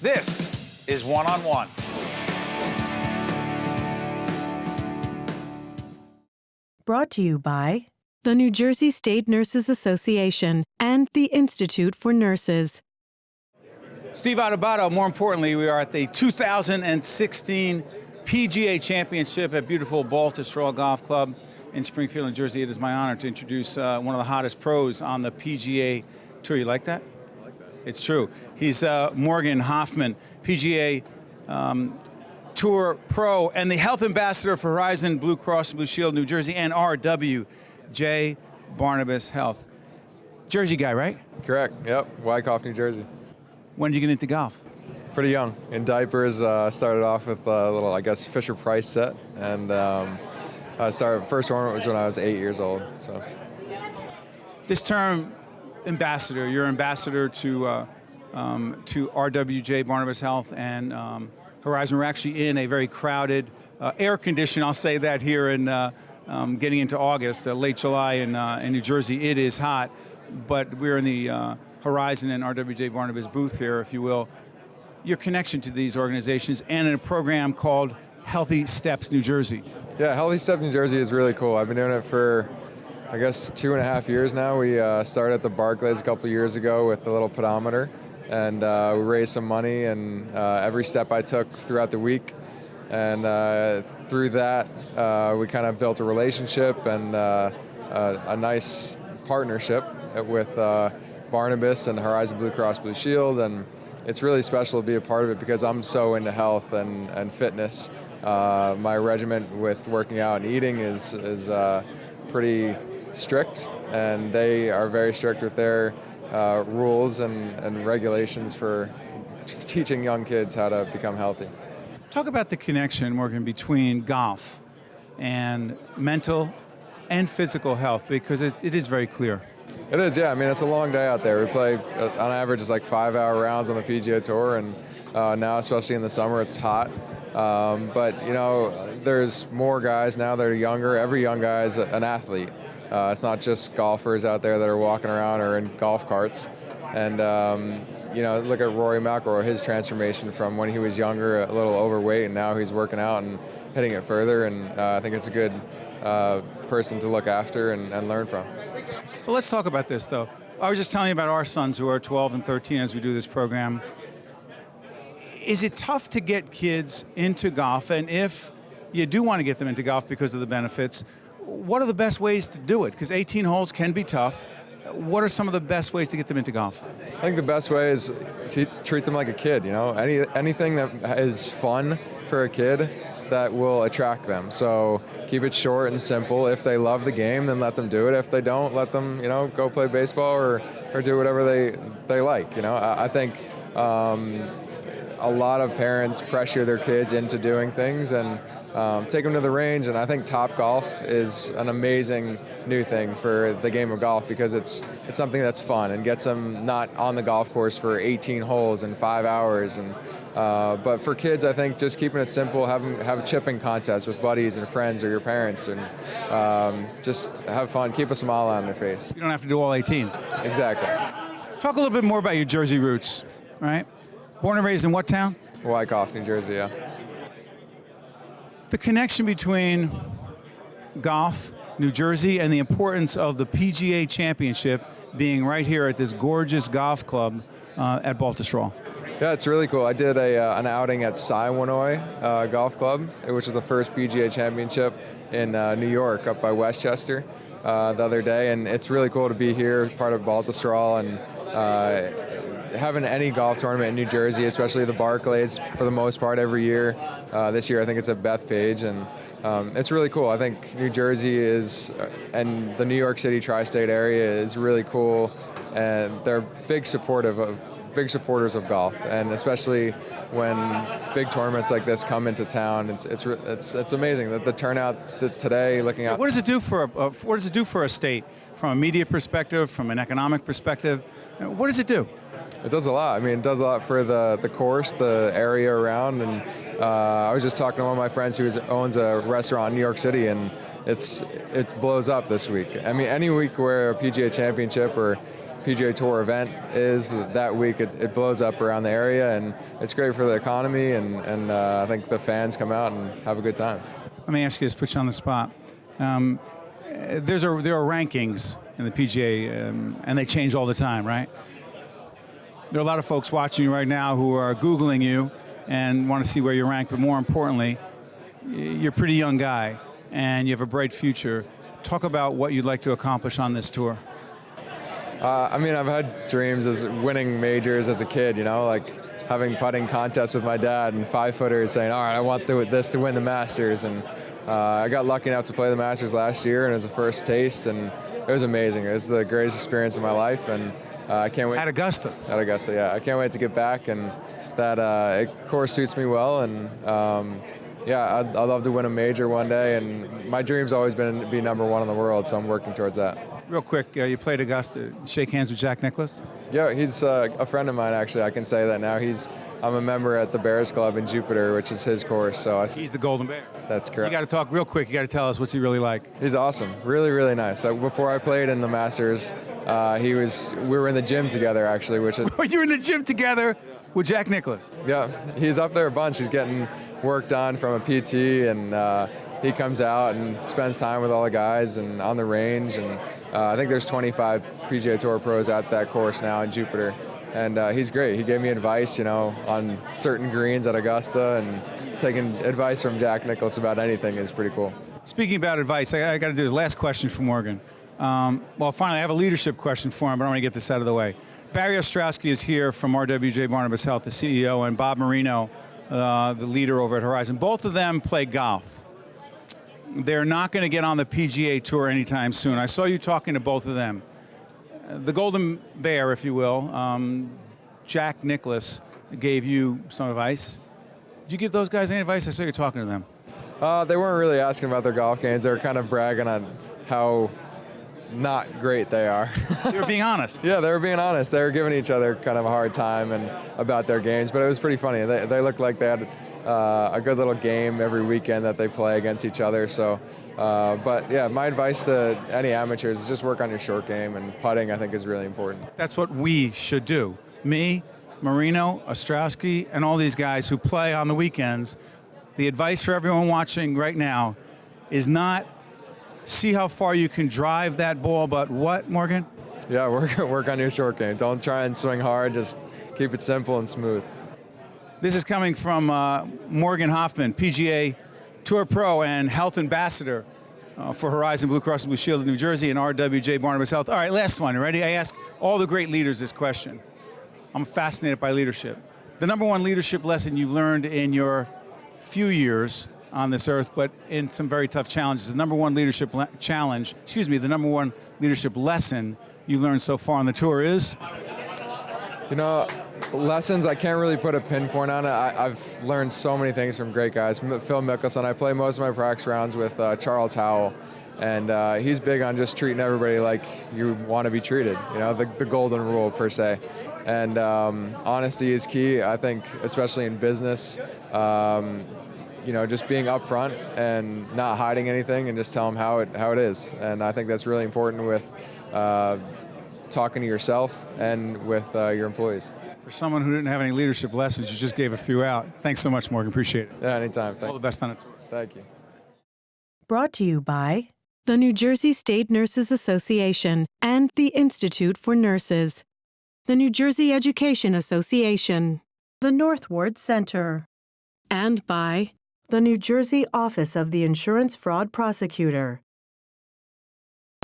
This is One on One. Brought to you by the New Jersey State Nurses Association and the Institute for Nurses. Steve Adubato, more importantly, we are at the 2016 PGA Championship at beautiful Baltusrol Golf Club in Springfield, New Jersey. It is my honor to introduce one of the hottest pros on the PGA Tour. You like that? I like that. It's true. He's Morgan Hoffmann, PGA Tour Pro and the Health Ambassador for Horizon Blue Cross Blue Shield New Jersey and RWJBarnabas Health. Jersey guy, right? Correct. Yep. Wyckoff, New Jersey. When did you get into golf? Pretty young. In diapers, started off with a little, Fisher Price set, and first tournament was when I was 8 years old. So, this term, ambassador, you're ambassador to RWJBarnabas Health and Horizon. We're actually in a very crowded, air-conditioned, I'll say that here in getting into August, late July in New Jersey. It is hot, but we're in the Horizon and RWJBarnabas booth here, if you will. Your connection to these organizations and in a program called Healthy Steps New Jersey. Yeah, Healthy Steps New Jersey is really cool. I've been doing it for, 2.5 years now. We started at the Barclays a couple years ago with a little pedometer, and we raised some money, and every step I took throughout the week. And through that, we kind of built a relationship and a nice partnership with Barnabas and Horizon Blue Cross Blue Shield, and it's really special to be a part of it because I'm so into health and fitness. My regimen with working out and eating is pretty strict, and they are very strict with their rules and regulations for teaching young kids how to become healthy. Talk about the connection, Morgan, between golf and mental and physical health, because it is very clear. It is, yeah. I mean, it's a long day out there. We play, on average, it's like 5-hour rounds on the PGA Tour, and now, especially in the summer, it's hot. But, there's more guys now that are younger. Every young guy is an athlete. It's not just golfers out there that are walking around or in golf carts. And, look at Rory McIlroy, his transformation from when he was younger, a little overweight, and now he's working out and hitting it further. And I think it's a good person to look after and learn from. Well, let's talk about this, though. I was just telling you about our sons who are 12 and 13 as we do this program. Is it tough to get kids into golf? And if you do want to get them into golf because of the benefits, what are the best ways to do it? Because 18 holes can be tough. What are some of the best ways to get them into golf? I think the best way is to treat them like a kid, Anything that is fun for a kid that will attract them. So keep it short and simple. If they love the game, then let them do it. If they don't, let them, go play baseball or do whatever they like. I think a lot of parents pressure their kids into doing things and take them to the range. And I think Topgolf is an amazing new thing for the game of golf because it's something that's fun and gets them not on the golf course for 18 holes and 5 hours. And but for kids, I think just keeping it simple, have a chipping contest with buddies and friends or your parents, and just have fun, keep a smile on their face. You don't have to do all 18. Exactly. Talk a little bit more about your Jersey roots, right? Born and raised in what town? Wyckoff, New Jersey, yeah. The connection between golf, New Jersey, and the importance of the PGA Championship being right here at this gorgeous golf club at Baltusrol. Yeah, it's really cool. I did an outing at Siwanoy Golf Club, which was the first PGA Championship in New York, up by Westchester, the other day, and it's really cool to be here, part of Baltusrol, and having any golf tournament in New Jersey, especially the Barclays, for the most part every year. This year, I think it's at Bethpage, and it's really cool. I think New Jersey is, and the New York City tri-state area is really cool, and they're big supporters of golf, and especially when big tournaments like this come into town, it's amazing that the turnout today. Looking at what does it do for a state, from a media perspective, from an economic perspective? What does it do? It does a lot. I mean, it does a lot for the course, the area around, and I was just talking to one of my friends who owns a restaurant in New York City, and it blows up this week. I mean, any week where a PGA Championship or PGA Tour event is that week. It blows up around the area, and it's great for the economy, and I think the fans come out and have a good time. Let me ask you this, put you on the spot. There are rankings in the PGA, and they change all the time, right? There are a lot of folks watching you right now who are Googling you and want to see where you rank, but more importantly, you're a pretty young guy, and you have a bright future. Talk about what you'd like to accomplish on this tour. I mean, I've had dreams as winning majors as a kid, you know, like having putting contests with my dad and 5-footers saying, all right, I want this to win the Masters. And I got lucky enough to play the Masters last year, and it was a first taste, and it was amazing. It was the greatest experience of my life, and I can't wait. At Augusta. At Augusta, yeah. I can't wait to get back, and that course suits me well, and yeah, I'd love to win a major one day, and my dream's always been to be #1 in the world, so I'm working towards that. Real quick, you played Augusta. Shake hands with Jack Nicklaus? Yeah, he's a friend of mine, actually. I can say that now. I'm a member at the Bears Club in Jupiter, which is his course. So He's the Golden Bear. That's correct. You got to talk real quick. You got to tell us what's he really like. He's awesome. Really, really nice. So before I played in the Masters, we were in the gym together, actually, which is... You were in the gym together with Jack Nicklaus? Yeah, he's up there a bunch. He's getting work done from a PT, and he comes out and spends time with all the guys and on the range. And I think there's 25 PGA Tour pros at that course now in Jupiter. And he's great. He gave me advice, you know, on certain greens at Augusta, and taking advice from Jack Nicklaus about anything is pretty cool. Speaking about advice, I got to do the last question for Morgan. Well, finally, I have a leadership question for him, but I want to get this out of the way. Barry Ostrowski is here from RWJBarnabas Health, the CEO, and Bob Marino, the leader over at Horizon. Both of them play golf. They're not going to get on the PGA Tour anytime soon. I saw you talking to both of them. The Golden Bear, if you will, Jack Nicklaus, gave you some advice. Did you give those guys any advice? I saw you talking to them. They weren't really asking about their golf games. They were kind of bragging on how not great they are. They were being honest. Yeah, they were being honest. They were giving each other kind of a hard time and about their games, but it was pretty funny. They looked like they had a good little game every weekend that they play against each other. So, but yeah, my advice to any amateurs is just work on your short game, and putting, I think, is really important. That's what we should do. Me, Marino, Ostrowski, and all these guys who play on the weekends. The advice for everyone watching right now is not see how far you can drive that ball, but what, Morgan? Yeah, work on your short game. Don't try and swing hard. Just keep it simple and smooth. This is coming from Morgan Hoffmann, PGA Tour Pro and Health Ambassador for Horizon Blue Cross and Blue Shield of New Jersey and RWJBarnabas Health. All right, last one. Ready? I ask all the great leaders this question. I'm fascinated by leadership. The #1 leadership lesson you've learned in your few years on this earth, but in some very tough challenges. The #1 leadership challenge, excuse me, the #1 leadership lesson you learned so far on the tour is? You know, lessons, I can't really put a pinpoint on it. I've learned so many things from great guys. Phil Mickelson, I play most of my practice rounds with Charles Howell, and he's big on just treating everybody like you want to be treated, you know, the golden rule per se. And honesty is key, I think, especially in business. You know, just being upfront and not hiding anything, and just tell them how it is. And I think that's really important with talking to yourself and with your employees. For someone who didn't have any leadership lessons, you just gave a few out. Thanks so much, Morgan. Appreciate it. Yeah, anytime. All the best on it. Thank you. Brought to you by the New Jersey State Nurses Association and the Institute for Nurses, the New Jersey Education Association, the North Ward Center, and by the New Jersey Office of the Insurance Fraud Prosecutor.